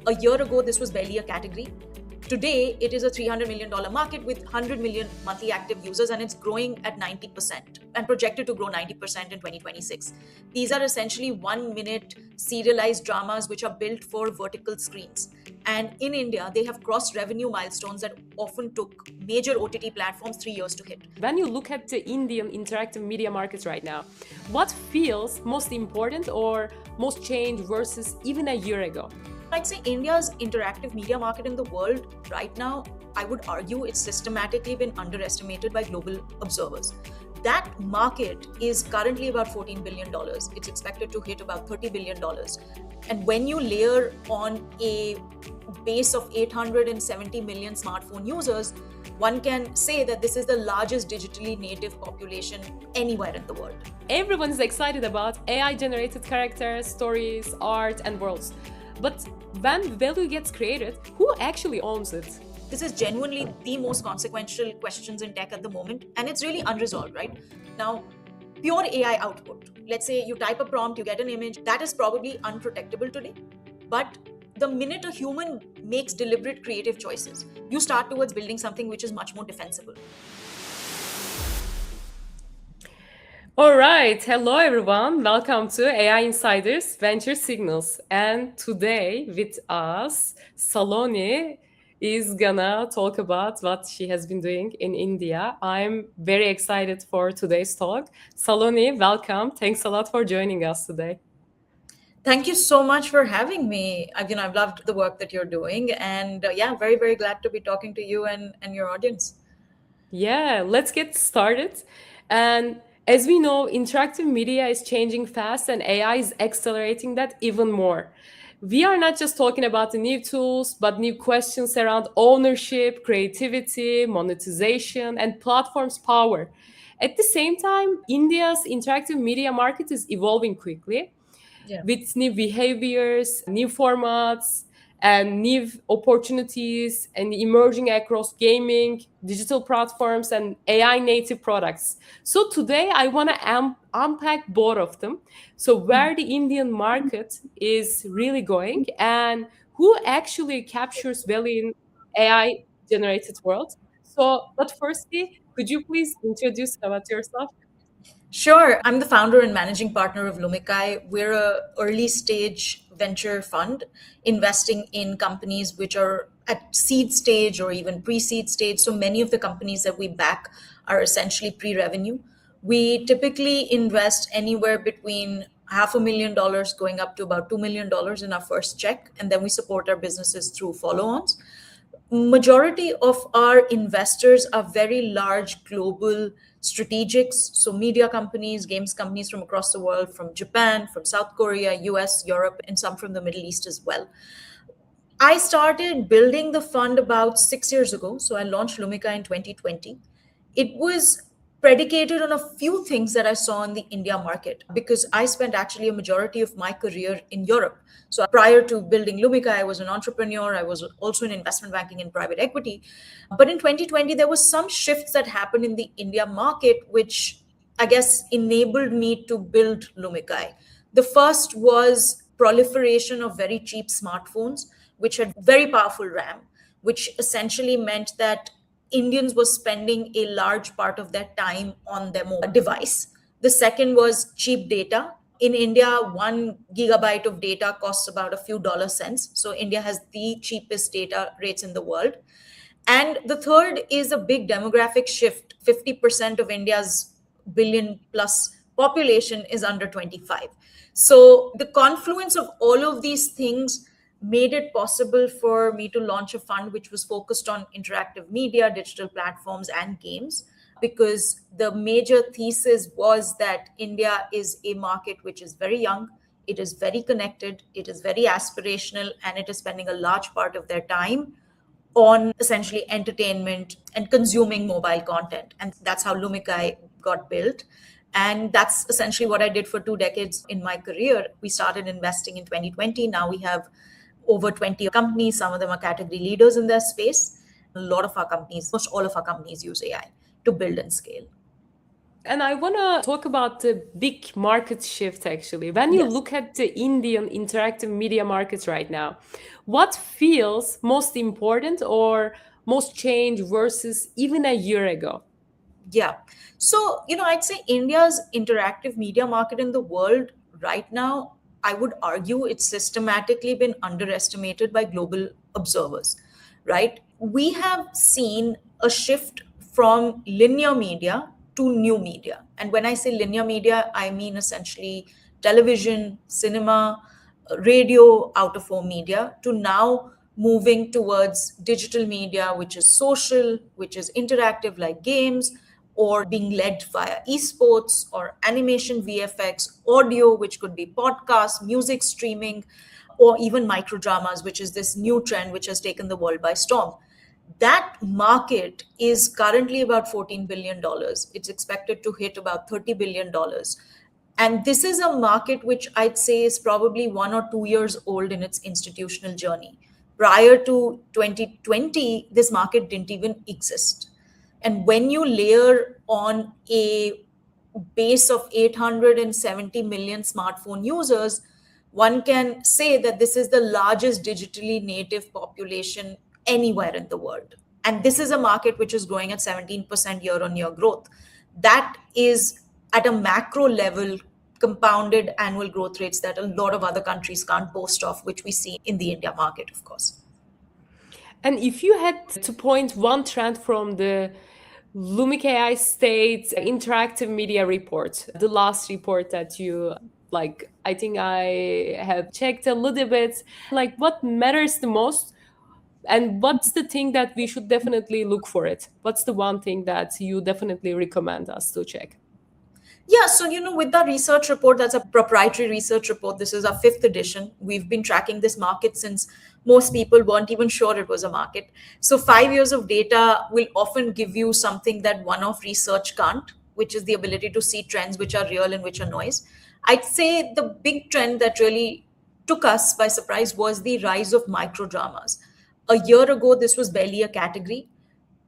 A year ago, this was barely a category. Today, it is a $300 million market with 100 million monthly active users, and it's growing at 90% and projected to grow 90% in 2026. These are essentially 1 minute serialized dramas which are built for vertical screens. And in India, they have crossed revenue milestones that often took major OTT platforms 3 years to hit. When you look at the Indian interactive media market right now, what feels most important or most changed versus even a year ago? I'd say India's interactive media market in the world right now, I would argue it's systematically been underestimated by global observers. That market is currently about $14 billion. It's expected to hit about $30 billion. And when you layer on a base of 870 million smartphone users, one can say that this is the largest digitally native population anywhere in the world. Everyone is excited about AI-generated characters, stories, art, and worlds. But when value gets created, who actually owns it? This is genuinely the most consequential questions in tech at the moment, and it's really unresolved, right? Now, pure AI output. Let's say you type a prompt, you get an image, that is probably unprotectable today. But the minute a human makes deliberate creative choices, you start towards building something which is much more defensible. All right. Hello, everyone. Welcome to AI Insiders Venture Signals. And today with us, Saloni is gonna talk about what she has been doing in India. I'm very excited for today's talk. Saloni, welcome. Thanks a lot for joining us today. Thank you so much for having me. I've loved the work that you're doing, and yeah, very, very glad to be talking to you and your audience. Yeah, let's get started. And as we know, interactive media is changing fast and AI is accelerating that even more. We are not just talking about the new tools, but new questions around ownership, creativity, monetization, and platforms' power. At the same time, India's interactive media market is evolving quickly Yeah. with new behaviors, new formats, and new opportunities and emerging across gaming, digital platforms, and AI native products. So today I want to unpack both of them. So where the Indian market is really going and who actually captures value in AI generated world. So, but firstly, could you please introduce about yourself? Sure. I'm the founder and managing partner of Lumikai. We're a early stage venture fund investing in companies which are at seed stage or even pre-seed stage. So many of the companies that we back are essentially pre-revenue. We typically invest anywhere between $500,000 going up to about $2 million in our first check, and then we support our businesses through follow-ons. Majority of our investors are very large global strategics, so media companies, games companies from across the world, from Japan, from South Korea, US, Europe, and some from the Middle East as well. I started building the fund about 6 years ago. So I launched Lumika in 2020. It was predicated on a few things that I saw in the India market because I spent actually a majority of my career in Europe. So prior to building Lumika, I was an entrepreneur. I was also in investment banking and private equity. But in 2020, there was some shifts that happened in the India market, which I guess enabled me to build Lumika. The first was proliferation of very cheap smartphones, which had very powerful RAM, which essentially meant that Indians were spending a large part of their time on their mobile device. The second was cheap data. In India, 1 gigabyte of data costs about a few dollar cents. So India has the cheapest data rates in the world. And the third is a big demographic shift. 50% of India's billion plus population is under 25. So the confluence of all of these things made it possible for me to launch a fund which was focused on interactive media, digital platforms, and games. Because the major thesis was that India is a market which is very young, it is very connected, it is very aspirational, and it is spending a large part of their time on essentially entertainment and consuming mobile content. And that's how Lumikai got built. And that's essentially what I did for 2 decades in my career. We started investing in 2020. Now we have over 20 companies. Some of them are category leaders in their space. A lot of our companies, most all of our companies use AI to build and scale. And I want to talk about the big market shift actually. When you Yes. look at the Indian interactive media market right now, What feels most important or most change versus even a year ago? Yeah. So, I'd say India's interactive media market in the world right now, I would argue it's systematically been underestimated by global observers, right? We have seen a shift from linear media to new media. And when I say linear media, I mean essentially television, cinema, radio, out of home media, to now moving towards digital media, which is social, which is interactive like games, or being led via esports or animation, VFX, audio, which could be podcasts, music streaming, or even microdramas, which is this new trend which has taken the world by storm. That market is currently about $14 billion. It's expected to hit about $30 billion. And this is a market which I'd say is probably 1 or 2 years old in its institutional journey. Prior to 2020, this market didn't even exist. And when you layer on a base of 870 million smartphone users, one can say that this is the largest digitally native population anywhere in the world. And this is a market which is growing at 17% year on year growth. That is at a macro level compounded annual growth rates that a lot of other countries can't boast of, which we see in the India market, of course. And if you had to point one trend from the Lumic AI State interactive media report, the last report that you like, I think I have checked a little bit, like what matters the most and what's the thing that we should definitely look for it? What's the one thing that you definitely recommend us to check? Yeah, so with the research report, that's a proprietary research report. This is our fifth edition. We've been tracking this market since most people weren't even sure it was a market. So 5 years of data will often give you something that one-off research can't, which is the ability to see trends which are real and which are noise. I'd say the big trend that really took us by surprise was the rise of microdramas. A year ago, this was barely a category.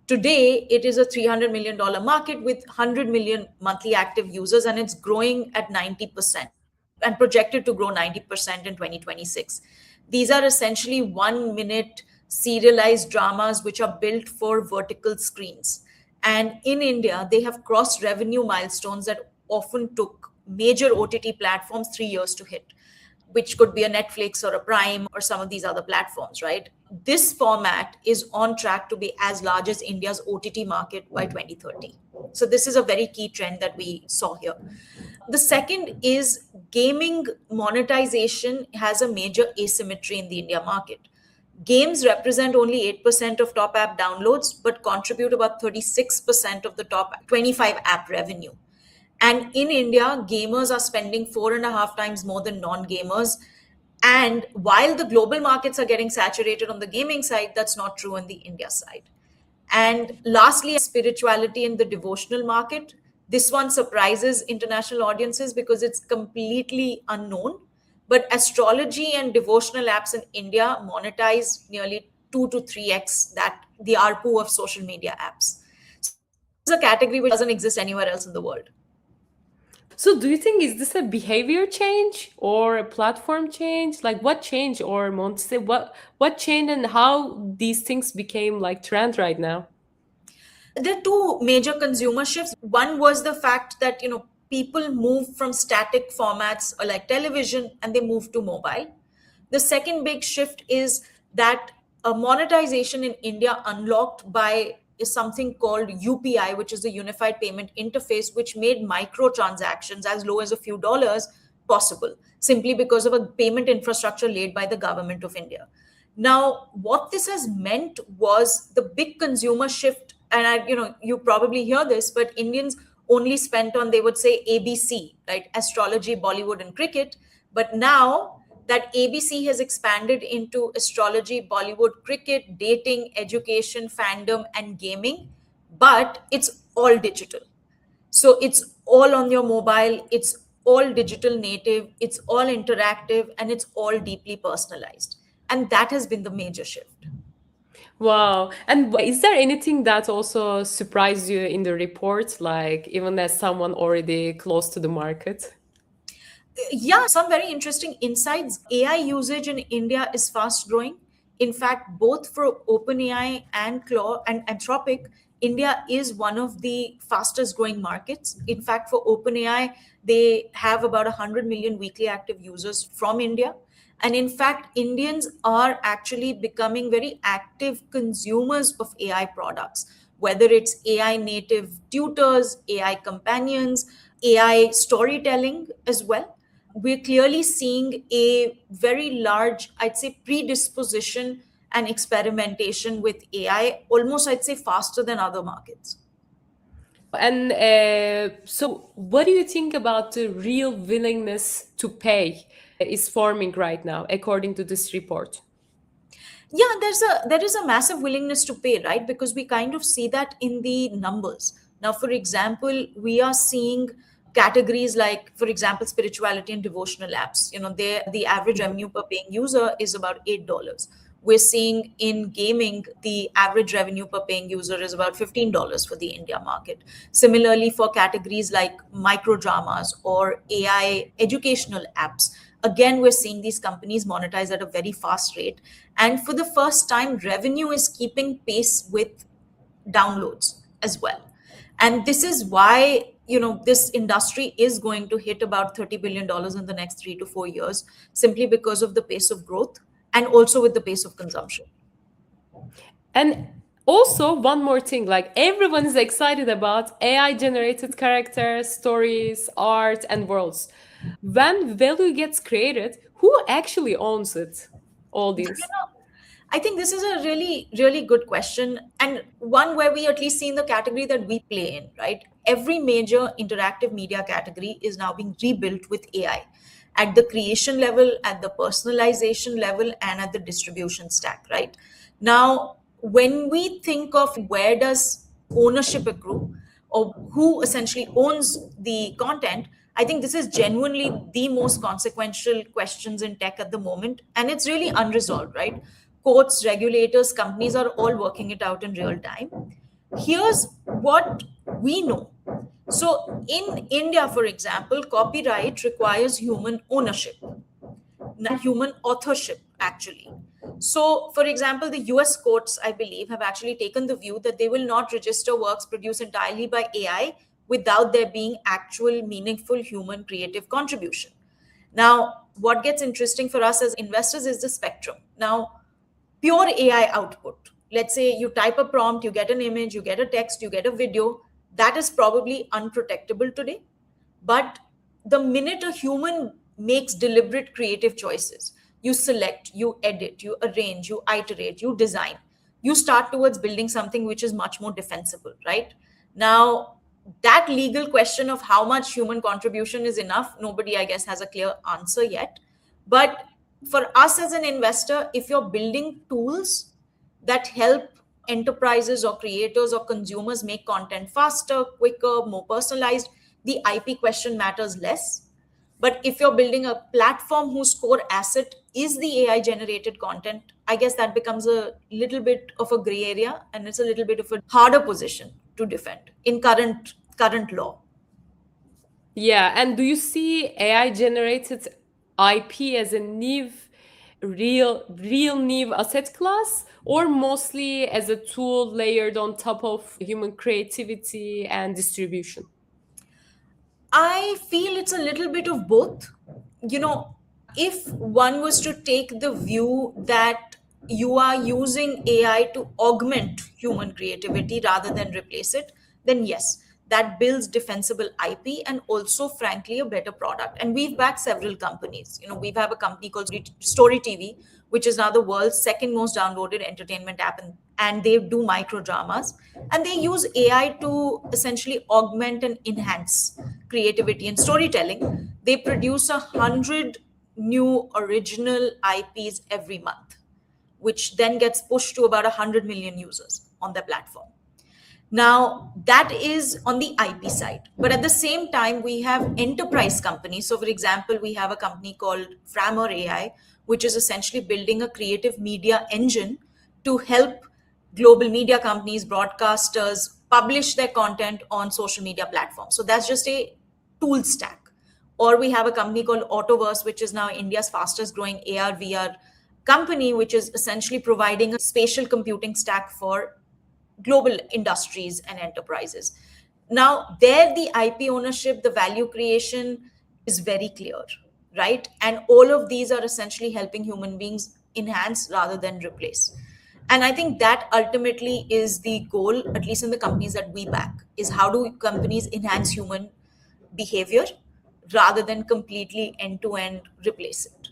Today, it is a $300 million market with 100 million monthly active users, and it's growing at 90% and projected to grow 90% in 2026. These are essentially 1 minute serialized dramas which are built for vertical screens. And in India, they have crossed revenue milestones that often took major OTT platforms 3 years to hit, which could be a Netflix or a Prime or some of these other platforms, right? This format is on track to be as large as India's OTT market by 2030. So, this is a very key trend that we saw here. The second is gaming monetization has a major asymmetry in the India market. Games represent only 8% of top app downloads, but contribute about 36% of the top 25 app revenue. And in India, gamers are spending 4.5 times more than non gamers. And while the global markets are getting saturated on the gaming side, that's not true on the India side. And lastly, spirituality in the devotional market. This one surprises international audiences because it's completely unknown. But astrology and devotional apps in India monetize nearly 2 to 3x that the ARPU of social media apps. So this is a category which doesn't exist anywhere else in the world. So do you think is this a behavior change or a platform change? Like what change or Monte, what changed and how these things became like trend right now? There are two major consumer shifts. One was the fact that people move from static formats like television and they move to mobile. The second big shift is that monetization in India unlocked by is something called UPI, which is the Unified Payment Interface, which made microtransactions as low as a few dollars possible, simply because of a payment infrastructure laid by the government of India. Now, what this has meant was the big consumer shift, and you probably hear this, but Indians only spent on, they would say, ABC, right? Astrology, Bollywood, and cricket. But now that ABC has expanded into astrology, Bollywood, cricket, dating, education, fandom, and gaming, but it's all digital. So it's all on your mobile, it's all digital native, it's all interactive, and it's all deeply personalized. And that has been the major shift. Wow. And is there anything that also surprised you in the report, like even as someone already close to the market? Yeah, some very interesting insights. AI usage in India is fast growing. In fact, both for OpenAI and Claude and Anthropic, India is one of the fastest growing markets. In fact, for OpenAI, they have about 100 million weekly active users from India. And in fact, Indians are actually becoming very active consumers of AI products, whether it's AI native tutors, AI companions, AI storytelling as well. We're clearly seeing a very large, I'd say, predisposition and experimentation with AI, almost, I'd say, faster than other markets. And so, what do you think about the real willingness to pay is forming right now, according to this report? Yeah, there is a massive willingness to pay, right? Because we kind of see that in the numbers. Now, for example, we are seeing categories like, for example, spirituality and devotional apps. The average revenue per paying user is about $8. We're seeing in gaming, the average revenue per paying user is about $15 for the India market. Similarly, for categories like micro dramas or AI educational apps, again, we're seeing these companies monetize at a very fast rate. And for the first time, revenue is keeping pace with downloads as well. And this is why this industry is going to hit about $30 billion in the next 3 to 4 years, simply because of the pace of growth and also with the pace of consumption. And also, one more thing, like everyone is excited about AI generated characters, stories, art, and worlds. When value gets created, who actually owns it? All You these. know, I think this is a really, really good question, and one where we at least see in the category that we play in, right? Every major interactive media category is now being rebuilt with AI at the creation level, at the personalization level, and at the distribution stack, right? Now, when we think of where does ownership accrue or who essentially owns the content, I think this is genuinely the most consequential questions in tech at the moment, and it's really unresolved, right? Courts, regulators, companies are all working it out in real time. Here's what we know. So, in India, for example, copyright requires human ownership, not human authorship, actually. So, for example, the US courts, I believe, have actually taken the view that they will not register works produced entirely by AI without there being actual, meaningful human creative contribution. Now, what gets interesting for us as investors is the spectrum. Now, pure AI output. Let's say you type a prompt, you get an image, you get a text, you get a video. That is probably unprotectable today. But the minute a human makes deliberate creative choices, you select, you edit, you arrange, you iterate, you design, you start towards building something which is much more defensible, right? Now, that legal question of how much human contribution is enough, nobody, I guess, has a clear answer yet. But for us as an investor, if you're building tools that help enterprises or creators or consumers make content faster, quicker, more personalized, the IP question matters less. But if you're building a platform whose core asset is the AI generated content, I guess that becomes a little bit of a gray area, and it's a little bit of a harder position to defend in current law. Yeah, and do you see AI generated IP as a new, real new asset class, or mostly as a tool layered on top of human creativity and distribution? I feel it's a little bit of both. You know, if one was to take the view that you are using AI to augment human creativity rather than replace it, then yes, that builds defensible IP and also, frankly, a better product. And we've backed several companies. We have a company called Story TV, which is now the world's second most downloaded entertainment app, and they do micro dramas, and they use AI to essentially augment and enhance creativity and storytelling. They produce 100 new original IPs every month, which then gets pushed to about 100 million users on their platform. Now, that is on the IP side. But at the same time, we have enterprise companies. So, for example, we have a company called Framer AI, which is essentially building a creative media engine to help global media companies, broadcasters publish their content on social media platforms. So, that's just a tool stack. Or we have a company called Autoverse, which is now India's fastest growing AR VR company which is essentially providing a spatial computing stack for global industries and enterprises. Now, there, the IP ownership, the value creation is very clear, right? And all of these are essentially helping human beings enhance rather than replace. And I think that ultimately is the goal, at least in the companies that we back, is how do companies enhance human behavior rather than completely end to end replace it.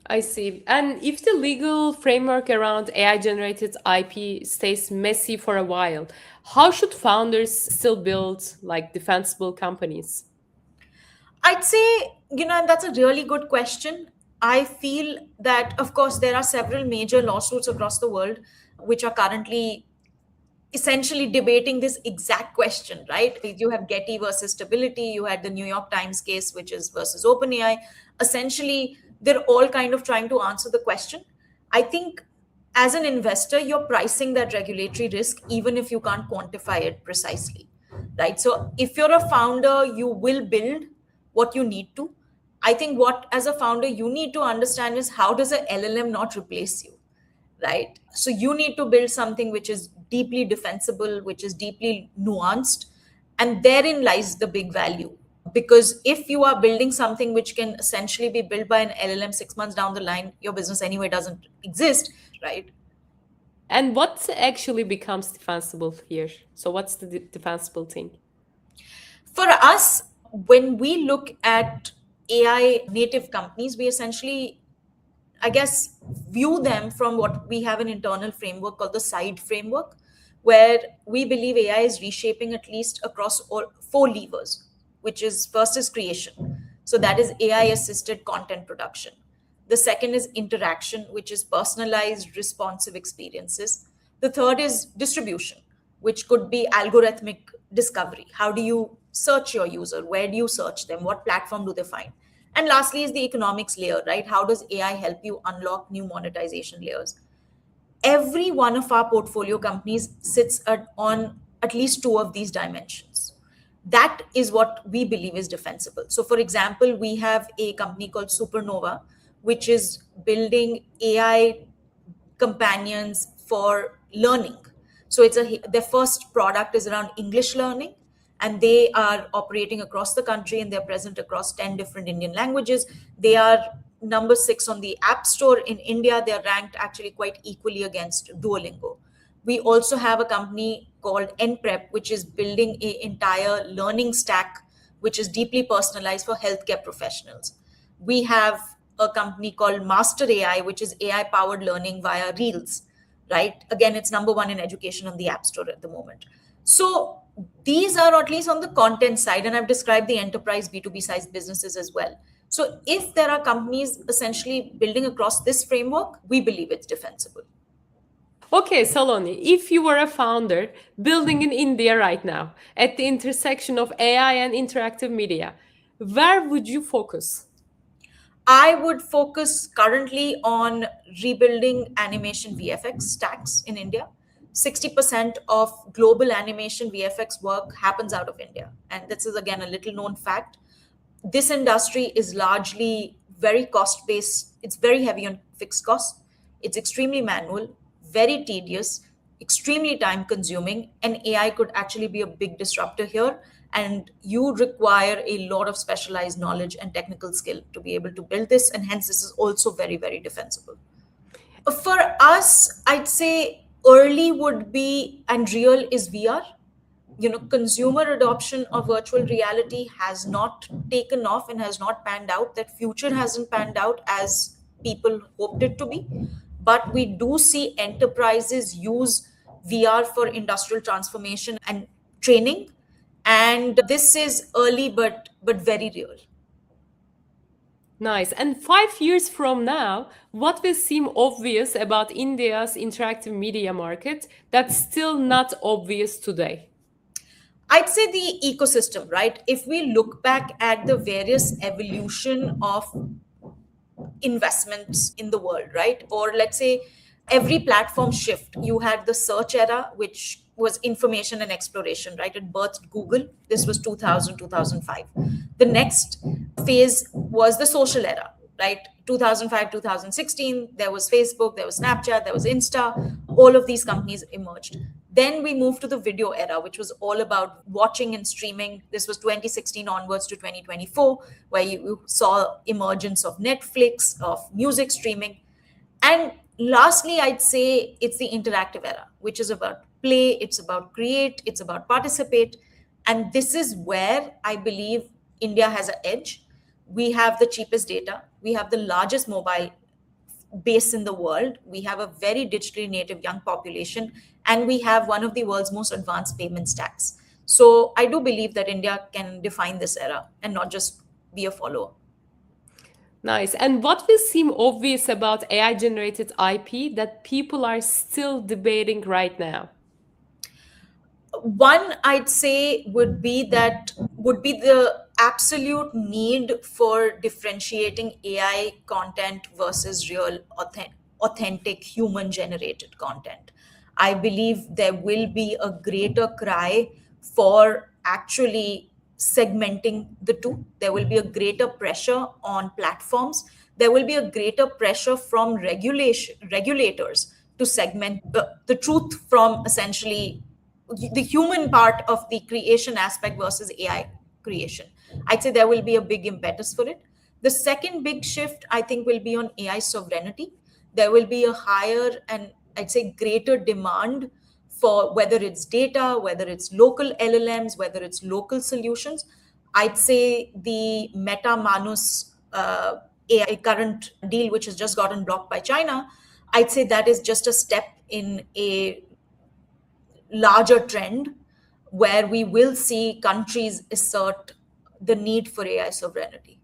I see. And if the legal framework around AI generated IP stays messy for a while, how should founders still build like defensible companies? I'd say, and that's a really good question. I feel that, of course, there are several major lawsuits across the world which are currently essentially debating this exact question, right? You have Getty versus Stability, you had the New York Times case, which is versus OpenAI. Essentially, they're all kind of trying to answer the question. I think as an investor, you're pricing that regulatory risk, even if you can't quantify it precisely, right? So if you're a founder, you will build what you need to. I think what, as a founder, you need to understand is how does a LLM not replace you? Right? So you need to build something which is deeply defensible, which is deeply nuanced. And therein lies the big value. Because if you are building something which can essentially be built by an LLM 6 months down the line, your business anyway doesn't exist, right? And what actually becomes defensible here? So, what's the defensible thing? For us, when we look at AI native companies, we essentially, I guess, view them from what we have an internal framework called the SIDE framework, where we believe AI is reshaping at least across all four levers, which is first is creation. So that is AI assisted content production. The second is interaction, which is personalized, responsive experiences. The third is distribution, which could be algorithmic discovery. How do you search your user? Where do you search them? What platform do they find? And lastly is the economics layer, right? How does AI help you unlock new monetization layers? Every one of our portfolio companies sits on at least two of these dimensions. That is what we believe is defensible. So, for example, we have a company called Supernova, which is building AI companions for learning. So their first product is around English learning, and they are operating across the country and they're present across 10 different Indian languages. They are number 6 on the App Store in India. They're ranked actually quite equally against Duolingo. We also have a company called NPrep, which is building an entire learning stack, which is deeply personalized for healthcare professionals. We have a company called Master AI, which is AI powered learning via Reels, right? Again, it's number 1 in education on the App Store at the moment. So these are at least on the content side, and I've described the enterprise B2B size businesses as well. So if there are companies essentially building across this framework, we believe it's defensible. Okay, Saloni, if you were a founder building in India right now at the intersection of AI and interactive media, where would you focus? I would focus currently on rebuilding animation VFX stacks in India. 60% of global animation VFX work happens out of India. And this is, again, a little known fact. This industry is largely very cost based, it's very heavy on fixed costs, it's extremely manual, very tedious, extremely time consuming, and AI could actually be a big disruptor here. And you require a lot of specialized knowledge and technical skill to be able to build this. And hence, this is also very, very defensible. For us, I'd say early would be, and real is VR. Consumer adoption of virtual reality has not taken off and has not panned out. That future hasn't panned out as people hoped it to be. But we do see enterprises use VR for industrial transformation and training. And this is early, but very real. Nice. And 5 years from now, what will seem obvious about India's interactive media market that's still not obvious today? I'd say the ecosystem, right? If we look back at the various evolution of investments in the world, right? Or let's say every platform shift, you had the search era, which was information and exploration, right? It birthed Google. This was 2000, 2005. The next phase was the social era, right? 2005, 2016, there was Facebook, there was Snapchat, there was Insta, all of these companies emerged. Then we moved to the video era, which was all about watching and streaming. This was 2016 onwards to 2024, where you saw emergence of Netflix, of music streaming. And lastly, I'd say it's the interactive era, which is about play, it's about create, it's about participate. And this is where I believe India has an edge. We have the cheapest data, we have the largest mobile base in the world, we have a very digitally native young population, and we have one of the world's most advanced payment stacks. So I do believe that India can define this era and not just be a follower. Nice. And what will seem obvious about AI generated IP that people are still debating right now? One I'd say would be the absolute need for differentiating AI content versus real authentic human generated content. I believe there will be a greater cry for actually segmenting the two. There will be a greater pressure on platforms. There will be a greater pressure from regulators to segment the truth from essentially the human part of the creation aspect versus AI creation. I'd say there will be a big impetus for it. The second big shift, I think, will be on AI sovereignty. There will be a higher and I'd say greater demand for whether it's data, whether it's local LLMs, whether it's local solutions. I'd say the Meta Manus AI current deal, which has just gotten blocked by China, I'd say that is just a step in a larger trend where we will see countries assert the need for AI sovereignty.